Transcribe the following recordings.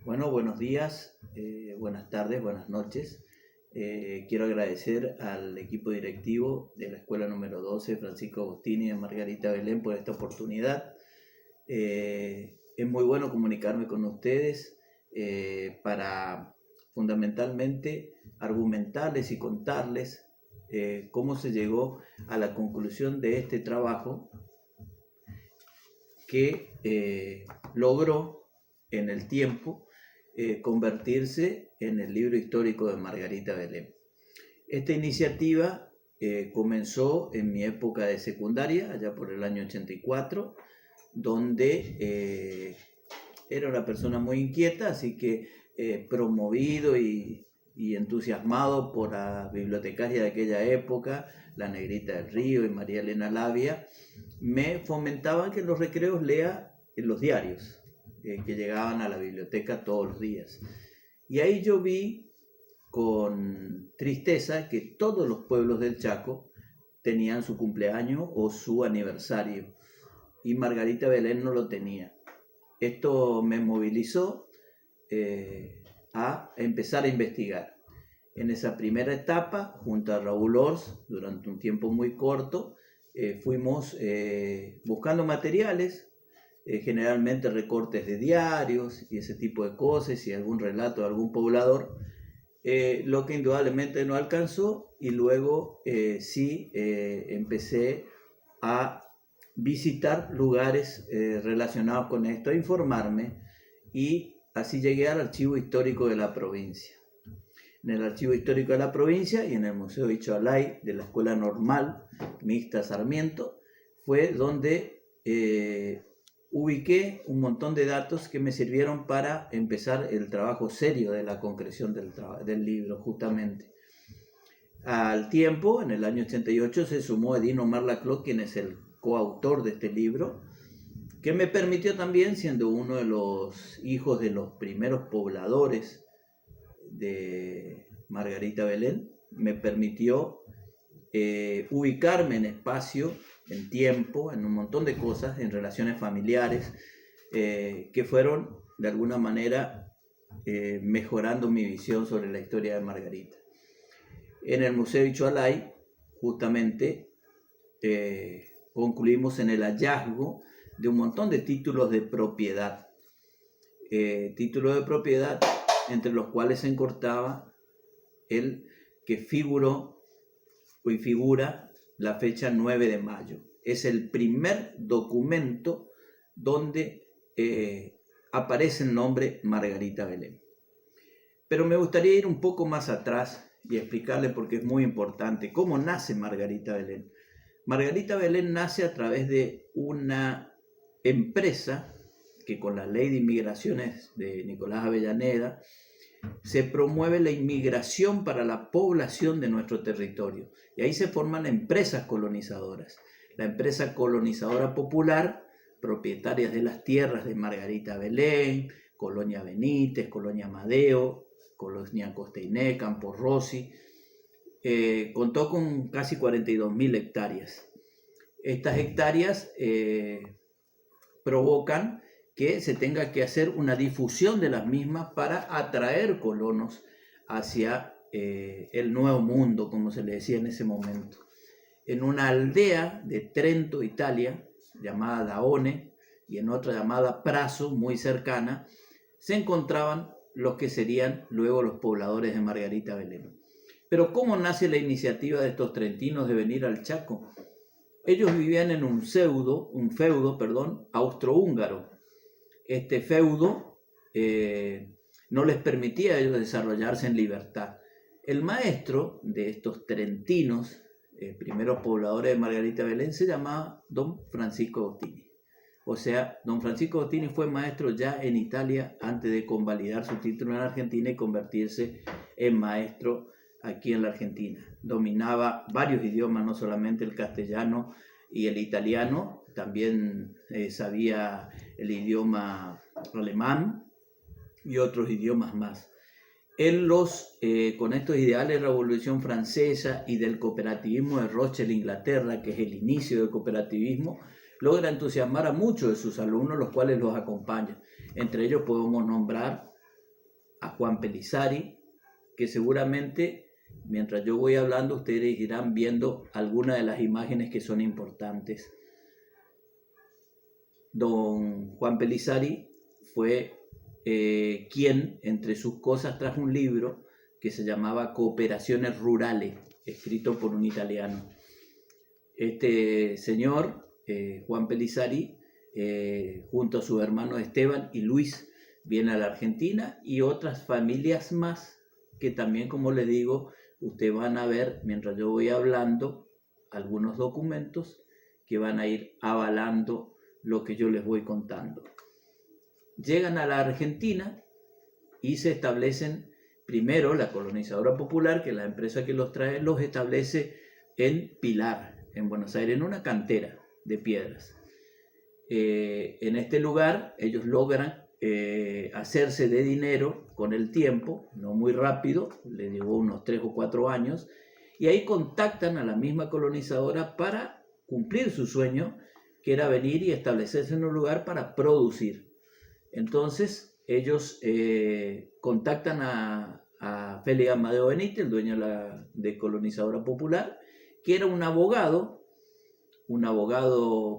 Bueno, buenos días, buenas tardes, buenas noches. Quiero agradecer al equipo directivo de la Escuela número 12, Francisco Agostini de Margarita Belén, por esta oportunidad. Es muy bueno comunicarme con ustedes para fundamentalmente argumentarles y contarles cómo se llegó a la conclusión de este trabajo que logró en el tiempo convertirse en el libro histórico de Margarita Belén. Esta iniciativa comenzó en mi época de secundaria, allá por el año 84, donde era una persona muy inquieta, así que promovido y entusiasmado por la bibliotecaria de aquella época, la Negrita del Río y María Elena Labia, me fomentaban que en los recreos lea en los diarios que llegaban a la biblioteca todos los días. Y ahí yo vi con tristeza que todos los pueblos del Chaco tenían su cumpleaños o su aniversario, y Margarita Belén no lo tenía. Esto me movilizó a empezar a investigar. En esa primera etapa, junto a Raúl Ors, durante un tiempo muy corto, fuimos buscando materiales, generalmente recortes de diarios y ese tipo de cosas, y algún relato de algún poblador, lo que indudablemente no alcanzó, y luego sí empecé a visitar lugares relacionados con esto, a informarme, y así llegué al Archivo Histórico de la provincia. En el Archivo Histórico de la provincia y en el Museo Icchoalay de la Escuela Normal Mixta Sarmiento fue donde ubiqué un montón de datos que me sirvieron para empezar el trabajo serio de la concreción del libro, justamente. Al tiempo, en el año 88, se sumó Edín Omar Laclau, quien es el coautor de este libro, que me permitió también, siendo uno de los hijos de los primeros pobladores de Margarita Belén, me permitió ubicarme en espacio, en tiempo, en un montón de cosas, en relaciones familiares, que fueron de alguna manera mejorando mi visión sobre la historia de Margarita. En el Museo Icchoalay, justamente, concluimos en el hallazgo de un montón de títulos de propiedad, entre los cuales se encortaba el que figura la fecha 9 de mayo. Es el primer documento donde aparece el nombre Margarita Belén. Pero me gustaría ir un poco más atrás y explicarle, porque es muy importante, cómo nace Margarita Belén. Margarita Belén nace a través de una empresa que, con la ley de inmigraciones de Nicolás Avellaneda, se promueve la inmigración para la población de nuestro territorio. Y ahí se forman empresas colonizadoras. La empresa colonizadora popular, propietarias de las tierras de Margarita Belén, Colonia Benítez, Colonia Amadeo, Colonia Costeiné, Campo Rossi, contó con casi 42.000 hectáreas. Estas hectáreas provocan que se tenga que hacer una difusión de las mismas para atraer colonos hacia el Nuevo Mundo, como se le decía en ese momento. En una aldea de Trento, Italia, llamada Daone, y en otra llamada Prazo, muy cercana, se encontraban los que serían luego los pobladores de Margarita Belén. Pero ¿cómo nace la iniciativa de estos trentinos de venir al Chaco? Ellos vivían en un feudo austrohúngaro. Este feudo no les permitía a ellos desarrollarse en libertad. El maestro de estos trentinos, primeros pobladores de Margarita Belén, se llamaba don Francisco Agostini. O sea, don Francisco Agostini fue maestro ya en Italia antes de convalidar su título en Argentina y convertirse en maestro aquí en la Argentina. Dominaba varios idiomas, no solamente el castellano y el italiano, también sabía el idioma alemán y otros idiomas más. Él con estos ideales de la Revolución Francesa y del cooperativismo de Rothschild, Inglaterra, que es el inicio del cooperativismo, logra entusiasmar a muchos de sus alumnos, los cuales los acompañan. Entre ellos podemos nombrar a Juan Pelissari, que seguramente mientras yo voy hablando ustedes irán viendo algunas de las imágenes que son importantes. Don Juan Pelissari fue quien entre sus cosas trajo un libro que se llamaba Cooperaciones Rurales, escrito por un italiano. Este señor, Juan Pelissari, junto a sus hermanos Esteban y Luis, viene a la Argentina y otras familias más que también, como les digo, ustedes van a ver mientras yo voy hablando algunos documentos que van a ir avalando lo que yo les voy contando. Llegan a la Argentina y se establecen primero la colonizadora popular, que la empresa que los trae los establece en Pilar, en Buenos Aires, en una cantera de piedras. En este lugar ellos logran hacerse de dinero con el tiempo, no muy rápido, les llevó unos 3 o 4 años, y ahí contactan a la misma colonizadora para cumplir su sueño, que era venir y establecerse en un lugar para producir. Entonces ellos contactan a Félix Amadeo Benítez, el dueño de Colonizadora Popular, que era un abogado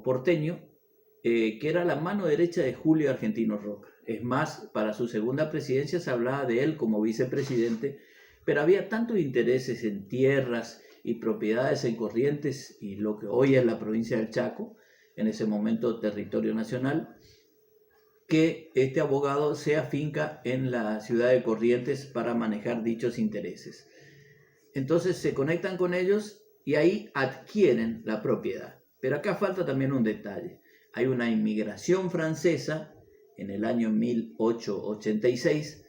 porteño, que era la mano derecha de Julio Argentino Roca. Es más, para su segunda presidencia se hablaba de él como vicepresidente, pero había tantos intereses en tierras y propiedades en Corrientes y lo que hoy es la provincia del Chaco, en ese momento territorio nacional, que este abogado se afinca en la ciudad de Corrientes para manejar dichos intereses. Entonces se conectan con ellos y ahí adquieren la propiedad. Pero acá falta también un detalle. Hay una inmigración francesa en el año 1886,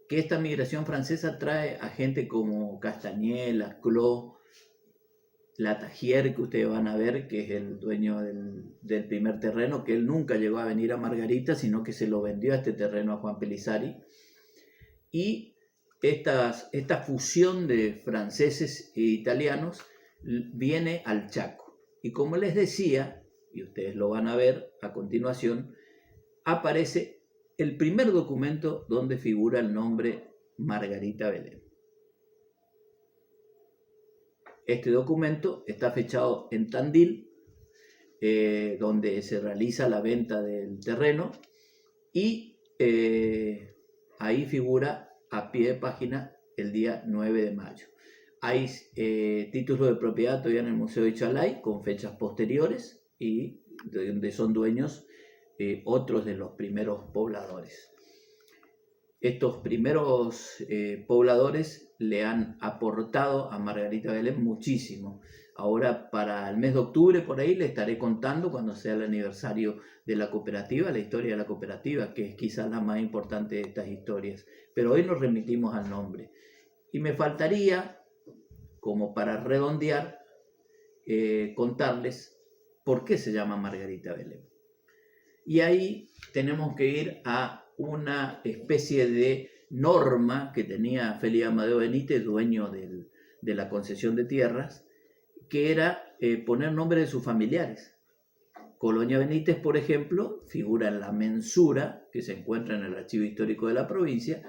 que esta migración francesa trae a gente como Castañeda, Clos, Latagier, que ustedes van a ver, que es el dueño del primer terreno, que él nunca llegó a venir a Margarita, sino que se lo vendió a este terreno a Juan Pelissari. Y esta fusión de franceses e italianos viene al Chaco. Y como les decía, y ustedes lo van a ver a continuación, aparece el primer documento donde figura el nombre Margarita Belén. Este documento está fechado en Tandil, donde se realiza la venta del terreno, y ahí figura a pie de página el día 9 de mayo. Hay títulos de propiedad todavía en el Museo de Chalay con fechas posteriores y donde son dueños otros de los primeros pobladores. Estos primeros pobladores le han aportado a Margarita Belén muchísimo. Ahora para el mes de octubre por ahí le estaré contando cuando sea el aniversario de la cooperativa, la historia de la cooperativa, que es quizás la más importante de estas historias. Pero hoy nos remitimos al nombre. Y me faltaría, como para redondear, contarles por qué se llama Margarita Belén. Y ahí tenemos que ir a una especie de norma que tenía Félix Amadeo Benítez, dueño de la concesión de tierras, que era poner nombre de sus familiares. Colonia Benítez, por ejemplo, figura en la mensura que se encuentra en el archivo histórico de la provincia,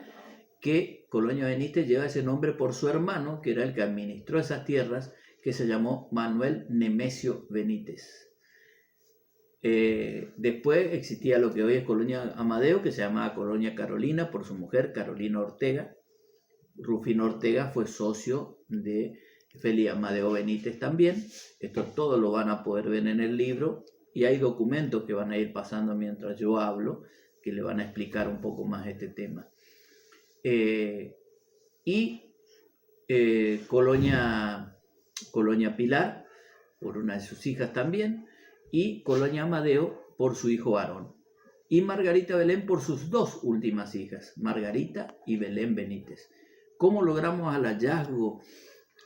que Colonia Benítez lleva ese nombre por su hermano, que era el que administró esas tierras, que se llamó Manuel Nemesio Benítez. Después existía lo que hoy es Colonia Amadeo, que se llamaba Colonia Carolina por su mujer Carolina Ortega. Rufino Ortega fue socio de Félix Amadeo Benítez también. Esto todo lo van a poder ver en el libro y hay documentos que van a ir pasando mientras yo hablo que le van a explicar un poco más este tema. Colonia Pilar por una de sus hijas también, y Colonia Amadeo por su hijo Aarón, y Margarita Belén por sus dos últimas hijas, Margarita y Belén Benítez. ¿Cómo logramos el hallazgo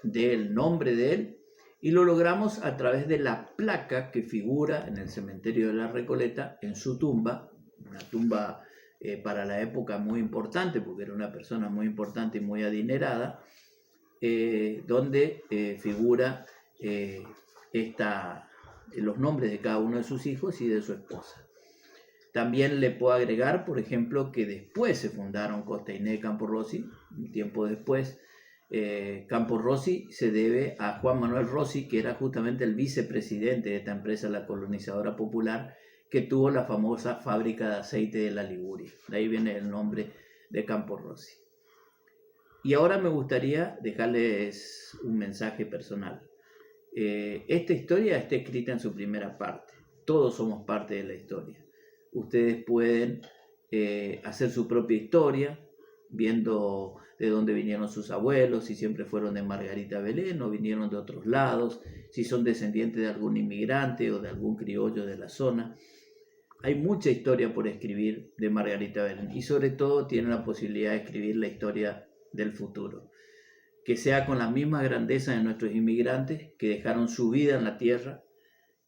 del nombre de él? Y lo logramos a través de la placa que figura en el cementerio de la Recoleta, en su tumba, una tumba para la época muy importante, porque era una persona muy importante y muy adinerada, donde figura los nombres de cada uno de sus hijos y de su esposa. También le puedo agregar, por ejemplo, que después se fundaron Costa Iné y Campo Rossi, un tiempo después. Campo Rossi se debe a Juan Manuel Rossi, que era justamente el vicepresidente de esta empresa, la Colonizadora Popular, que tuvo la famosa fábrica de aceite de la Liguria. De ahí viene el nombre de Campo Rossi. Y ahora me gustaría dejarles un mensaje personal. Esta historia está escrita en su primera parte. Todos somos parte de la historia. Ustedes pueden hacer su propia historia, viendo de dónde vinieron sus abuelos, si siempre fueron de Margarita Belén o vinieron de otros lados, si son descendientes de algún inmigrante o de algún criollo de la zona. Hay mucha historia por escribir de Margarita Belén y sobre todo tienen la posibilidad de escribir la historia del futuro, que sea con la misma grandeza de nuestros inmigrantes que dejaron su vida en la tierra,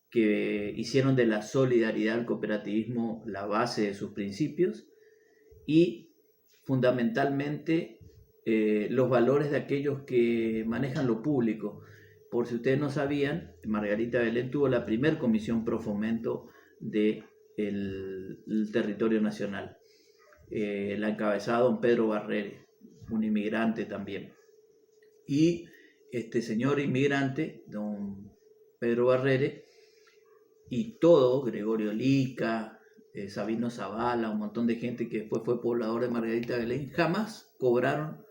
que hicieron de la solidaridad, el cooperativismo, la base de sus principios y fundamentalmente los valores de aquellos que manejan lo público. Por si ustedes no sabían, Margarita Belén tuvo la primera comisión pro fomento del territorio nacional. La encabezaba don Pedro Barrere, un inmigrante también. Y este señor inmigrante, don Pedro Barrere, y todo, Gregorio Lica, Sabino Zavala, un montón de gente que después fue poblador de Margarita Belén, jamás cobraron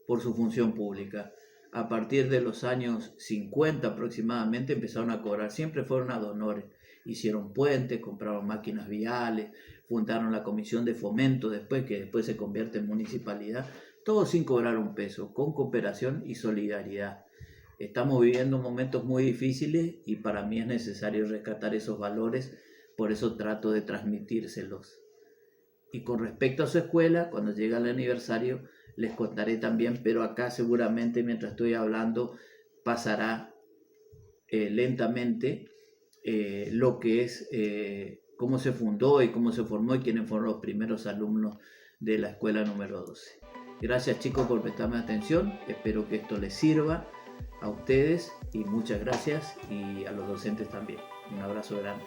por su función pública. A partir de los años 50 aproximadamente empezaron a cobrar, siempre fueron ad honorem. Hicieron puentes, compraron máquinas viales, fundaron la comisión de fomento después, que después se convierte en municipalidad, todo sin cobrar un peso, con cooperación y solidaridad. Estamos viviendo momentos muy difíciles y para mí es necesario rescatar esos valores, por eso trato de transmitírselos. Y con respecto a su escuela, cuando llegue el aniversario les contaré también, pero acá seguramente mientras estoy hablando pasará lentamente lo que es cómo se fundó y cómo se formó y quiénes fueron los primeros alumnos de la escuela número 12. Gracias chicos por prestarme atención, espero que esto les sirva a ustedes y muchas gracias y a los docentes también. Un abrazo grande.